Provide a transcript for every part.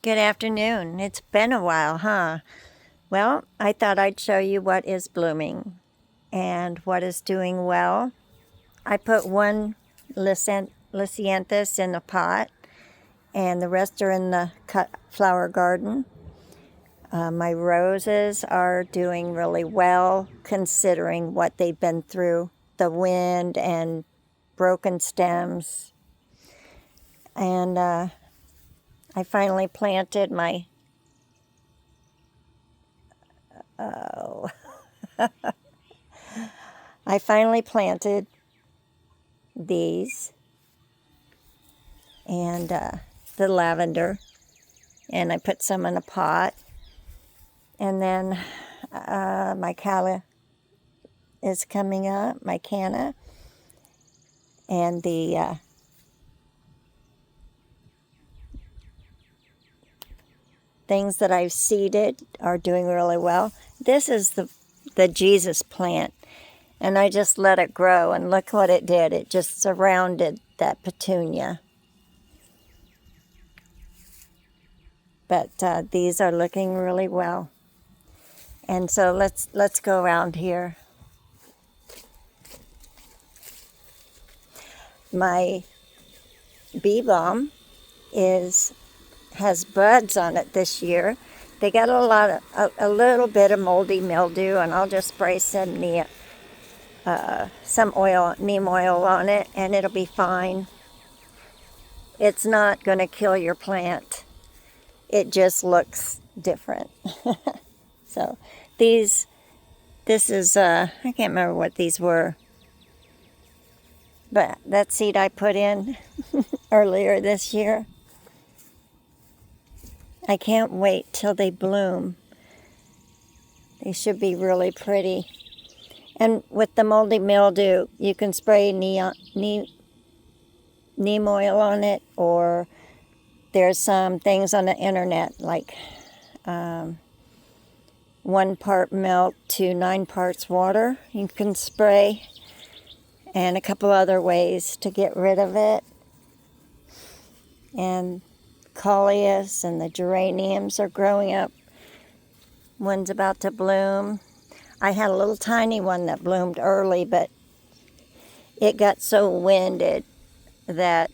Good afternoon. It's been a while, huh? Well, I thought I'd show you what is blooming and what is doing well. I put one Lisianthus in a pot, and the rest are in the cut flower garden. My roses are doing really well considering what they've been through, the wind and broken stems. And I finally planted my I finally planted these and the lavender, and I put some in a pot. And then my calla is coming up, my canna, and the things that I've seeded are doing really well. This is the Jesus plant, and I just let it grow, and look what it did. It just surrounded that petunia. But these are looking really well. And so let's go around here. My bee balm has buds on it this year. They got a little bit of moldy mildew, and I'll just spray some neem oil on it, and it'll be fine. It's not going to kill your plant. It just looks different. So this is, I can't remember what these were, but that seed I put in earlier this year. I can't wait till they bloom. They should be really pretty. And with the moldy mildew, you can spray neem oil on it, or there's some things on the internet like 1 part milk to 9 parts water you can spray, and a couple other ways to get rid of it. And coleus and the geraniums are growing up. One's about to bloom. I had a little tiny one that bloomed early, but it got so winded that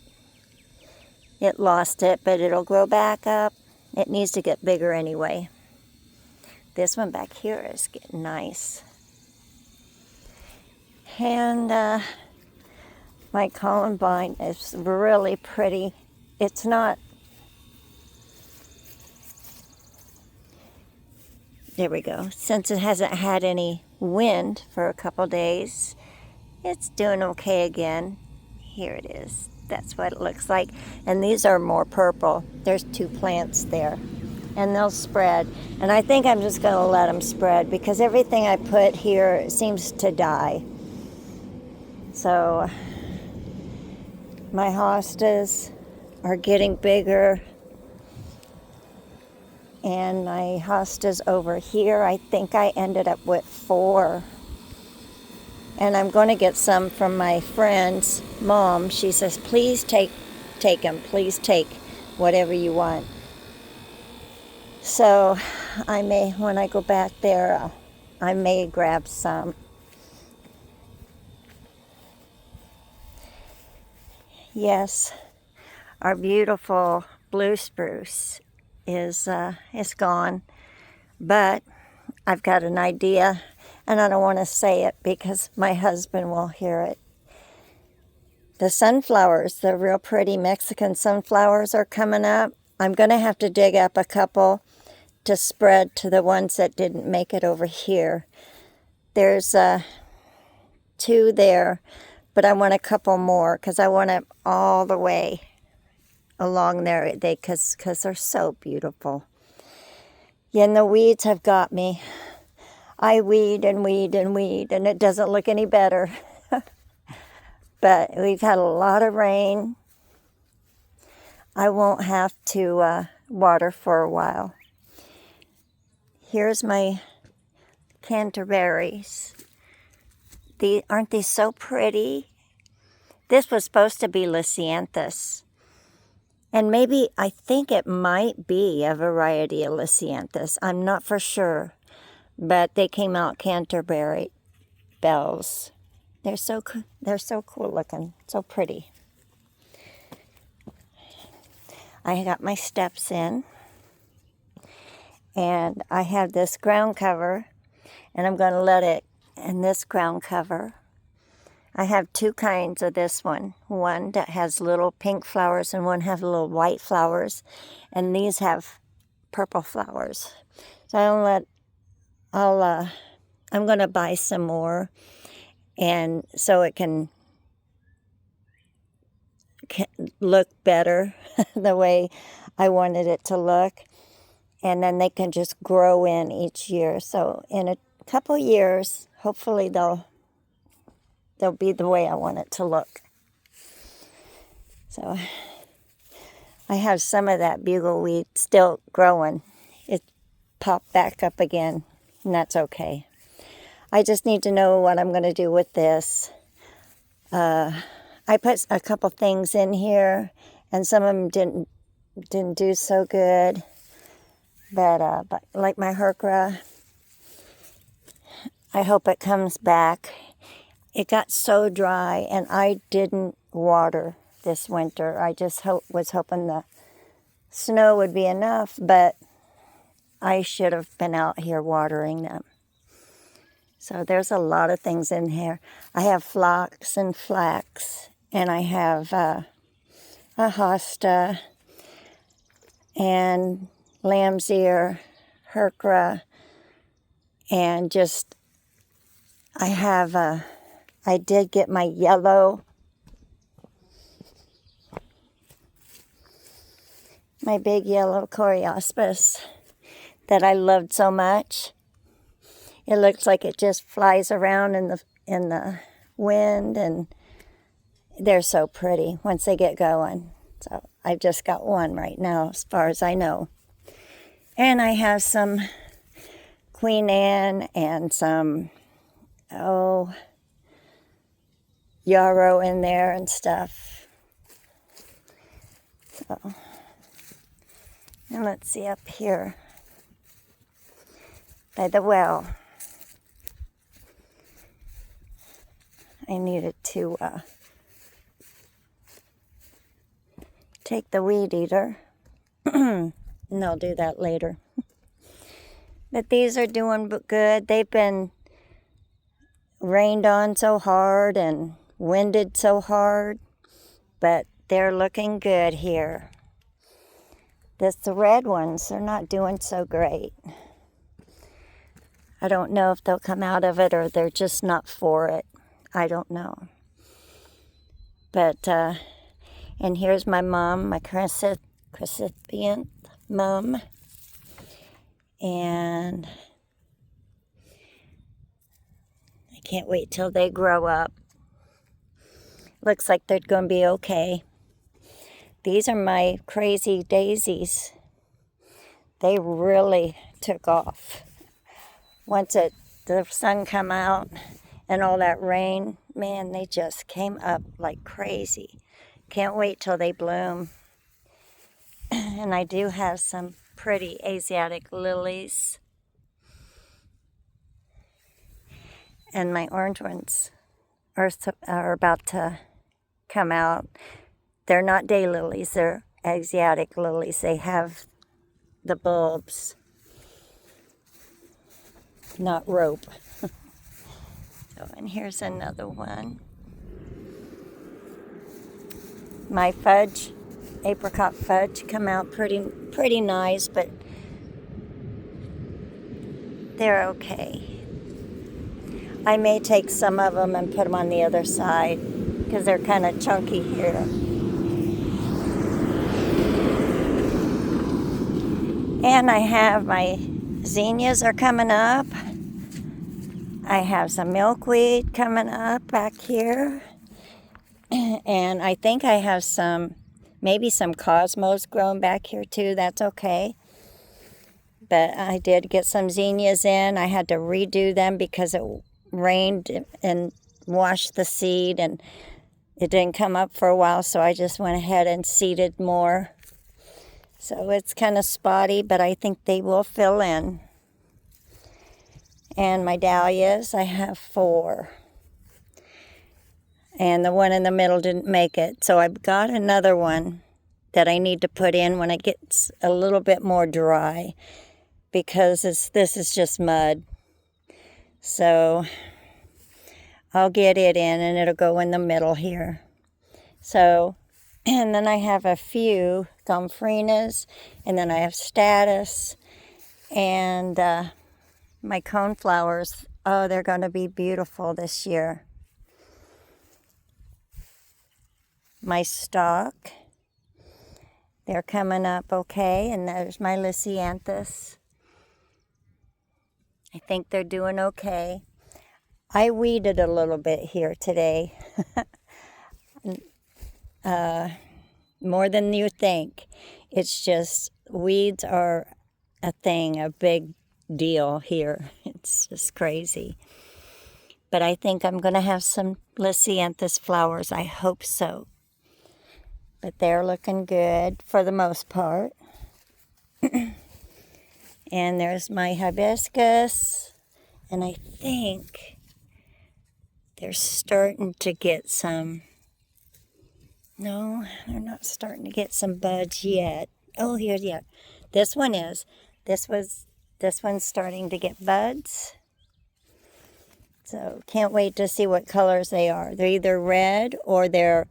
it lost it, but it'll grow back up. It needs to get bigger anyway. This one back here is getting nice. And my columbine is really pretty. It's not, there we go. Since it hasn't had any wind for a couple days, it's doing okay again. Here it is. That's what it looks like. And these are more purple. There's 2 plants there. And they'll spread. And I think I'm just going to let them spread because everything I put here seems to die. So my hostas are getting bigger. And my hostas over here, I think I ended up with 4. And I'm going to get some from my friend's mom. She says, please take them. Please take whatever you want. So I may, when I go back there, I may grab some. Yes, our beautiful blue spruce is gone, but I've got an idea, and I don't want to say it because my husband will hear it. The sunflowers, the real pretty Mexican sunflowers, are coming up. I'm going to have to dig up a couple to spread to the ones that didn't make it over here. There's 2 there, but I want a couple more because I want it all the way along there because they're so beautiful. Yeah, and the weeds have got me. I weed and weed and weed, and it doesn't look any better. But we've had a lot of rain. I won't have to water for a while. Here's my canterberries. Aren't these so pretty? This was supposed to be Lisianthus. And maybe, I think it might be a variety of Lisianthus. I'm not for sure. But they came out Canterbury bells. They're so cool looking, so pretty. I got my steps in, and I have this ground cover, and I'm going to let it in this ground cover. I have two kinds of this one that has little pink flowers and one has little white flowers, and these have purple flowers. So I'm going to buy some more, and so it can look better the way I wanted it to look, and then they can just grow in each year. So in a couple years, hopefully they'll be the way I want it to look. So I have some of that bugleweed still growing. It popped back up again, and that's okay. I just need to know what I'm going to do with this. I put a couple things in here, and some of them didn't do so good. But like my Heuchera, I hope it comes back. It got so dry, and I didn't water this winter. I just was hoping the snow would be enough, but I should have been out here watering them. So there's a lot of things in here. I have phlox and flax, and I have a hosta and lamb's ear, Heuchera, and just I did get my my big yellow Coreospis that I loved so much. It looks like it just flies around in the wind, and they're so pretty once they get going. So I've just got one right now, as far as I know. And I have some Queen Anne and some, yarrow in there and stuff. So, and let's see up here by the well. I needed to take the weed eater, and I'll do that later. But these are doing good. They've been rained on so hard and winded so hard, but they're looking good here. The red ones, they're not doing so great. I don't know if they'll come out of it or they're just not for it. I don't know. But, and here's my mom, my crucipitant mom. And I can't wait till they grow up. Looks like they're going to be okay. These are my crazy daisies. They really took off. Once the sun come out and all that rain, man, they just came up like crazy. Can't wait till they bloom. And I do have some pretty Asiatic lilies. And my orange ones are about to come out. They're not daylilies, they're Asiatic lilies. They have the bulbs, not rope. So, and here's another one. My fudge, apricot fudge, come out pretty nice, but they're okay. I may take some of them and put them on the other side because they're kind of chunky here. And I have my zinnias are coming up. I have some milkweed coming up back here. And I think I have maybe some cosmos growing back here too. That's okay. But I did get some zinnias in. I had to redo them because it rained and washed the seed and it didn't come up for a while. So I just went ahead and seeded more So it's kind of spotty, but I think they will fill in. And my dahlias, I have 4. And the one in the middle didn't make it. So I've got another one that I need to put in when it gets a little bit more dry, because this is just mud. So I'll get it in and it'll go in the middle here. So, and then I have a few Gomphrenias, and then I have Statice, and my coneflowers. Oh, they're going to be beautiful this year. My stock, they're coming up okay, and there's my Lisianthus. I think they're doing okay. I weeded a little bit here today. More than you think. It's just weeds are a thing, a big deal here. It's just crazy. But I think I'm going to have some Lisianthus flowers. I hope so. But they're looking good for the most part. And there's my hibiscus. And I think they're starting to get some. No, they're not starting to get some buds yet. Oh, here, yeah. This one is. This one's starting to get buds. So can't wait to see what colors they are. They're either red or they're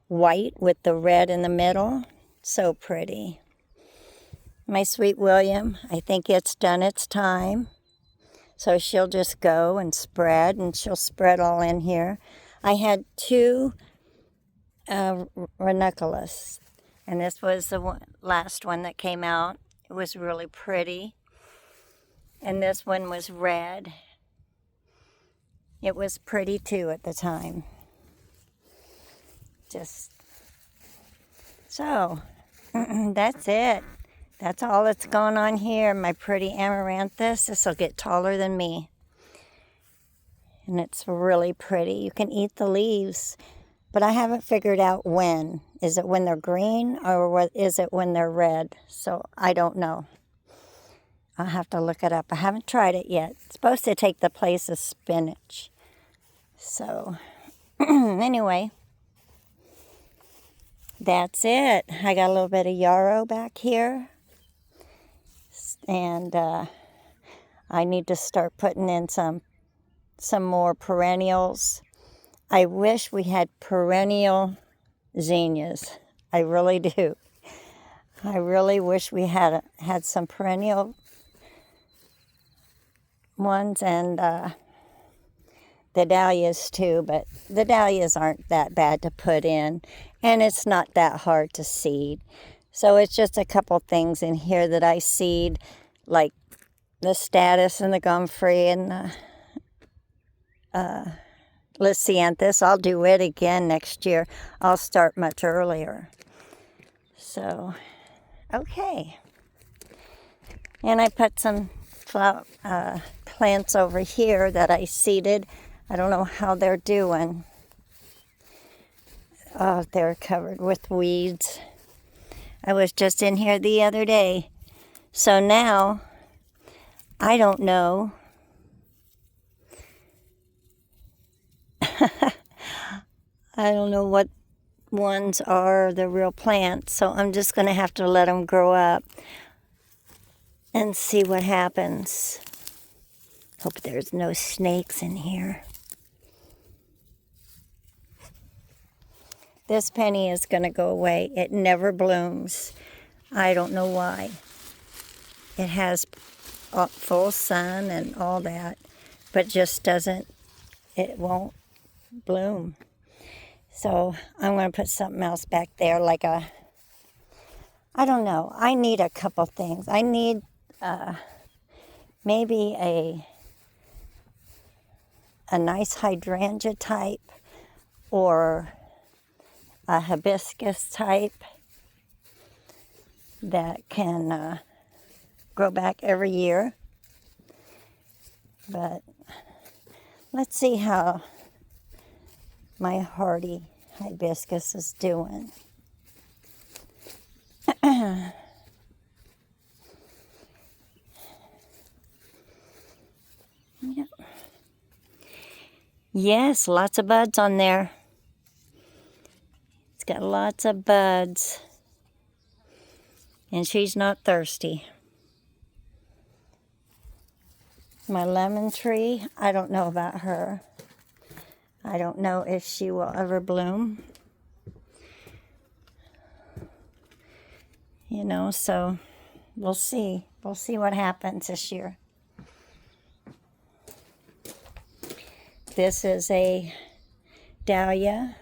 white with the red in the middle. So pretty. My Sweet William, I think it's done its time. So she'll just go and spread, and she'll spread all in here. I had 2 ranunculus, and this was the last one that came out. It was really pretty. And this one was red. It was pretty too at the time. So that's it. That's all that's going on here. My pretty amaranthus. This will get taller than me. And it's really pretty. You can eat the leaves, but I haven't figured out when. Is it when they're green, or is it when they're red? So I don't know. I'll have to look it up. I haven't tried it yet. It's supposed to take the place of spinach. So anyway, that's it. I got a little bit of yarrow back here. And I need to start putting in some more perennials. I wish we had perennial zinnias. I really do. I really wish we had some perennial ones, and the dahlias too, but the dahlias aren't that bad to put in, and it's not that hard to seed. So it's just a couple things in here that I seed, like the Statice and the Comfrey and the Lisianthus. I'll do it again next year. I'll start much earlier. So, okay. And I put some plants over here that I seeded. I don't know how they're doing. Oh, they're covered with weeds. I was just in here the other day. So now, I don't know. I don't know what ones are the real plants, so I'm just going to have to let them grow up and see what happens. Hope there's no snakes in here. This penny is going to go away. It never blooms. I don't know why. It has full sun and all that, but just doesn't, it won't bloom. So I'm going to put something else back there, like I don't know. I need a couple things. I need maybe a nice hydrangea type, or a hibiscus type that can grow back every year. But let's see how my hardy hibiscus is doing. Yep. Yes, lots of buds on there. It's got lots of buds. And she's not thirsty. My lemon tree, I don't know about her. I don't know if she will ever bloom. You know, so we'll see. We'll see what happens this year. This is a dahlia.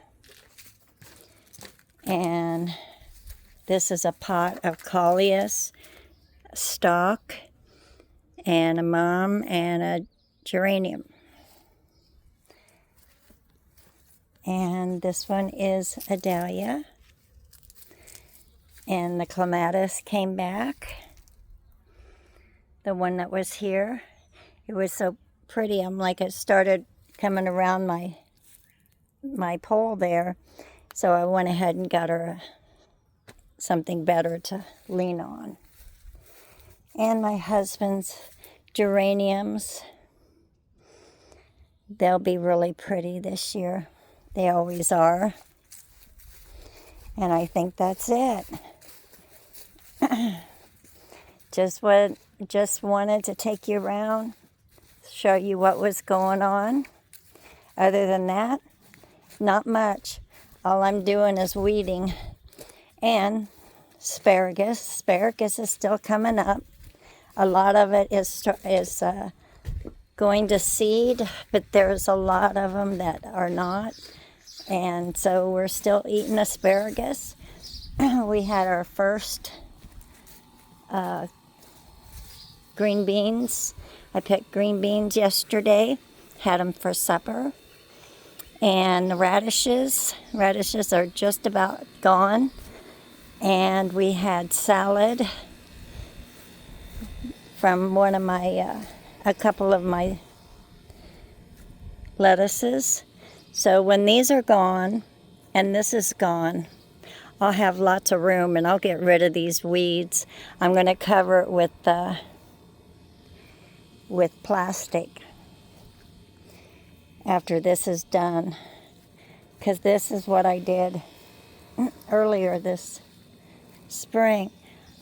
And this is a pot of Coleus stock and a mum and a geranium. And this one is a dahlia. And the clematis came back. The one that was here. It was so pretty. I'm like, it started coming around my pole there. So I went ahead and got her something better to lean on. And my husband's geraniums. They'll be really pretty this year. They always are. And I think that's it. Just wanted to take you around, show you what was going on. Other than that, not much. All I'm doing is weeding. And asparagus. Asparagus is still coming up. A lot of it is going to seed, but there's a lot of them that are not. And so we're still eating asparagus. We had our first green beans. I picked green beans yesterday, had them for supper. And the radishes are just about gone. And we had salad from one of my, a couple of my lettuces. So when these are gone and this is gone, I'll have lots of room and I'll get rid of these weeds. I'm going to cover it with plastic after this is done, because this is what I did earlier this spring.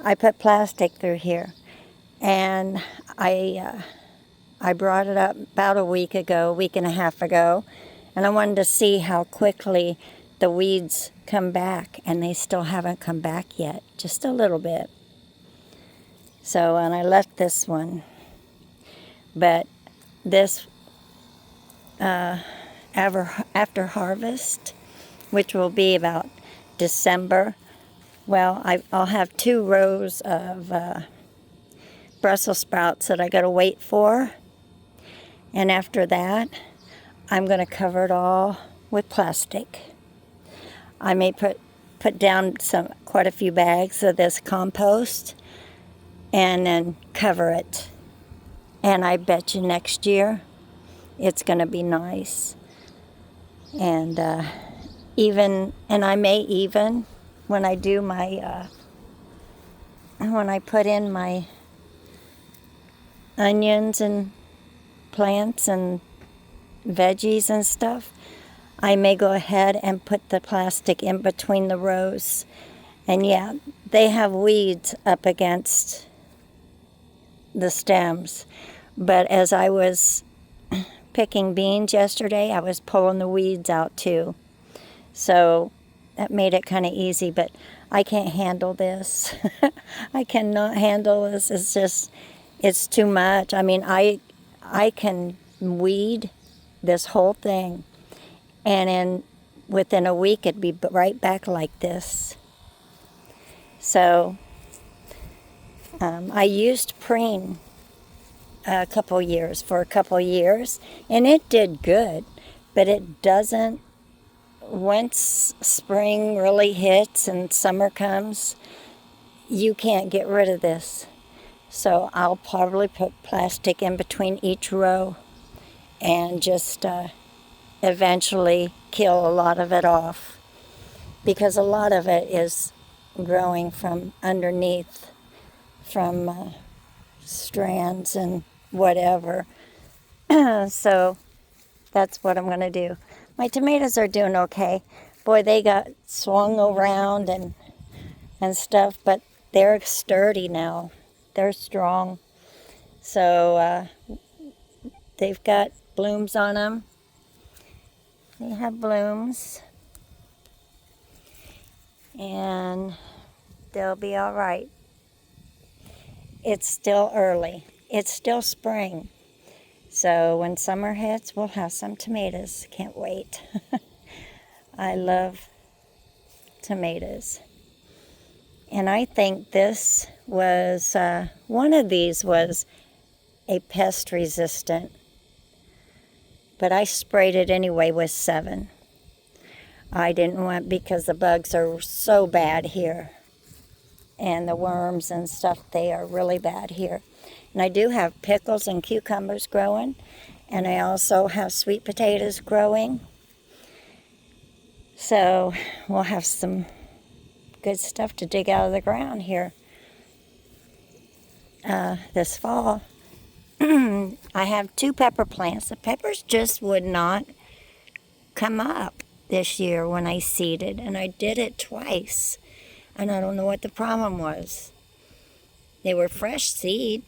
I put plastic through here, and I brought it up about a week and a half ago, and I wanted to see how quickly the weeds come back, and they still haven't come back yet, just a little bit. So, and I left this one, but this after harvest, which will be about December, well, I'll have 2 rows of Brussels sprouts that I got to wait for, and after that, I'm going to cover it all with plastic. I may put down quite a few bags of this compost and then cover it. And I bet you next year it's going to be nice. And I may even, when I do my, when I put in my onions and plants and veggies and stuff, I may go ahead and put the plastic in between the rows. And yeah, they have weeds up against the stems. But as I was picking beans yesterday, I was pulling the weeds out too. So that made it kind of easy, but I can't handle this. I cannot handle this. It's too much. I mean, I can weed this whole thing, and within a week it'd be right back like this. So I used Preen for a couple years, and it did good, but it doesn't. Once spring really hits and summer comes, you can't get rid of this. So I'll probably put plastic in between each row and just eventually kill a lot of it off, because a lot of it is growing from underneath, from strands and whatever. So that's what I'm going to do. My tomatoes are doing okay. Boy, they got swung around and stuff, but they're sturdy now. They're strong. So they've got blooms on them. They have blooms. And they'll be all right. It's still early. It's still spring. So when summer hits, we'll have some tomatoes. Can't wait. I love tomatoes. And I think this was, one of these was a pest resistant. But I sprayed it anyway with 7. I didn't want, because the bugs are so bad here. And the worms and stuff, they are really bad here. And I do have pickles and cucumbers growing. And I also have sweet potatoes growing. So we'll have some good stuff to dig out of the ground here this fall. I have 2 pepper plants. The peppers just would not come up this year when I seeded. And I did it twice. And I don't know what the problem was. They were fresh seed.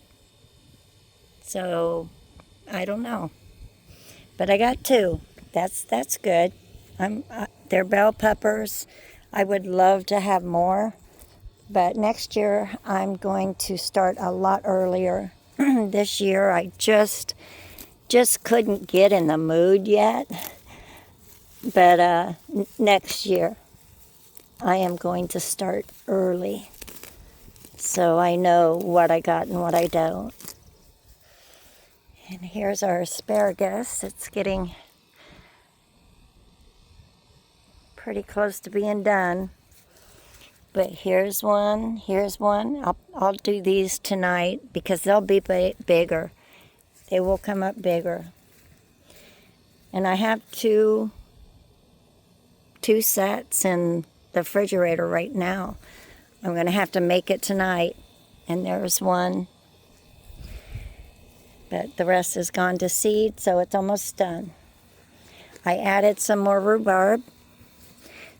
So I don't know. But I got 2. That's good. They're bell peppers. I would love to have more. But next year I'm going to start a lot earlier. This year I just couldn't get in the mood yet. But next year I am going to start early. So I know what I got and what I don't. And here's our asparagus. It's getting pretty close to being done. But here's one, here's one. I'll do these tonight because they'll be bigger. They will come up bigger. And I have two sets in the refrigerator right now. I'm going to have to make it tonight. And there's one. But the rest has gone to seed, so it's almost done. I added some more rhubarb.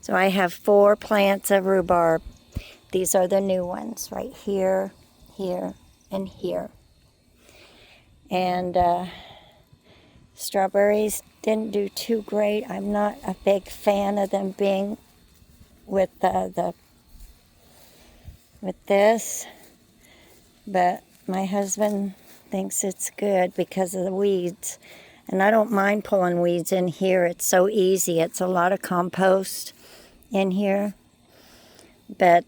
So I have 4 plants of rhubarb. These are the new ones right here, here, and here. And strawberries didn't do too great. I'm not a big fan of them being with with this. But my husband thinks it's good because of the weeds. And I don't mind pulling weeds in here. It's so easy. It's a lot of compost in here. But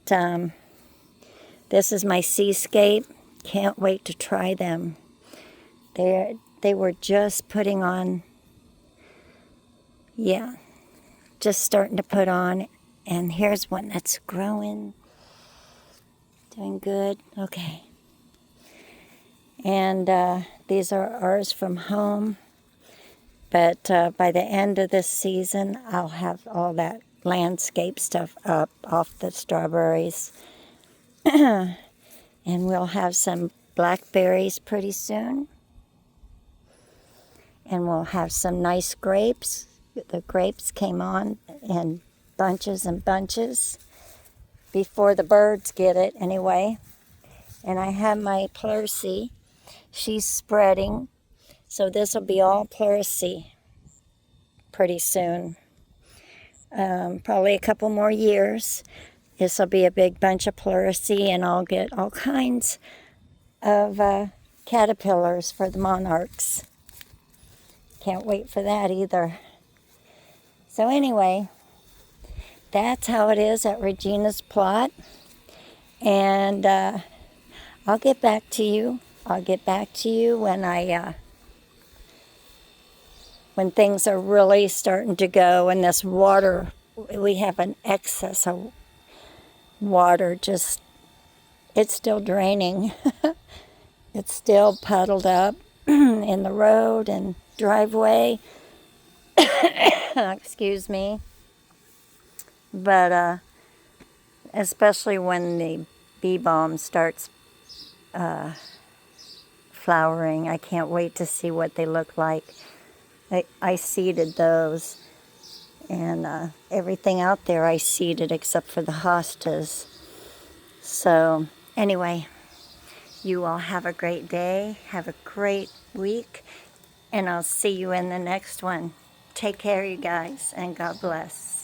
this is my seascape. Can't wait to try them. They were just putting on, just starting to put on. And here's one that's growing. Doing good. Okay. And these are ours from home. But by the end of this season, I'll have all that landscape stuff up off the strawberries. And we'll have some blackberries pretty soon. And we'll have some nice grapes. The grapes came on in bunches and bunches before the birds get it anyway. And I have my pleurisy. She's spreading. So this will be all pleurisy pretty soon. Probably a couple more years. This will be a big bunch of pleurisy, and I'll get all kinds of caterpillars for the monarchs. Can't wait for that either. So anyway, that's how it is at Regina's plot. And I'll get back to you. I'll get back to you when when things are really starting to go, and this water, we have an excess of water, it's still draining. It's still puddled up in the road and driveway. Excuse me. But especially when the bee balm starts flowering. I can't wait to see what they look like. I seeded those, and everything out there I seeded except for the hostas. So anyway, you all have a great day, have a great week, and I'll see you in the next one. Take care, you guys, and God bless.